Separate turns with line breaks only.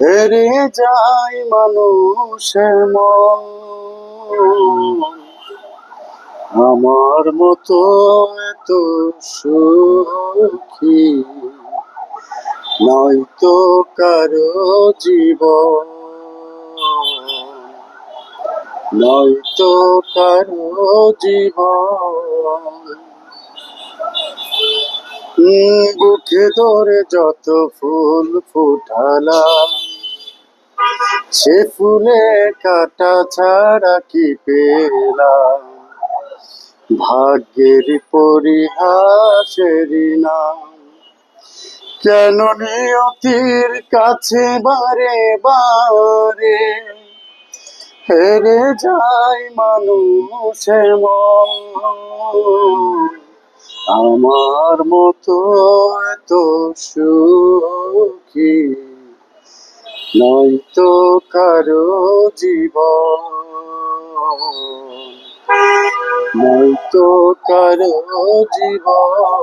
হেরে যায় মানুষের মন, আমার মতো এত সুখী নয়তো কারো জীবন, নয়তো কারো জীবন। বুকে ধরে যত ফুল ফুটালাম, সে ফুলে কাটা ছাড়া কি পেলাম? ভাগ্যের পরিহাসের নাম, কেন নিয়তির কাছে বারে বারে হেরে যায় মানুষের মন, আমার মতো এত সুখী নয়তো কারো জীবন, নয়তো কারো জীবন।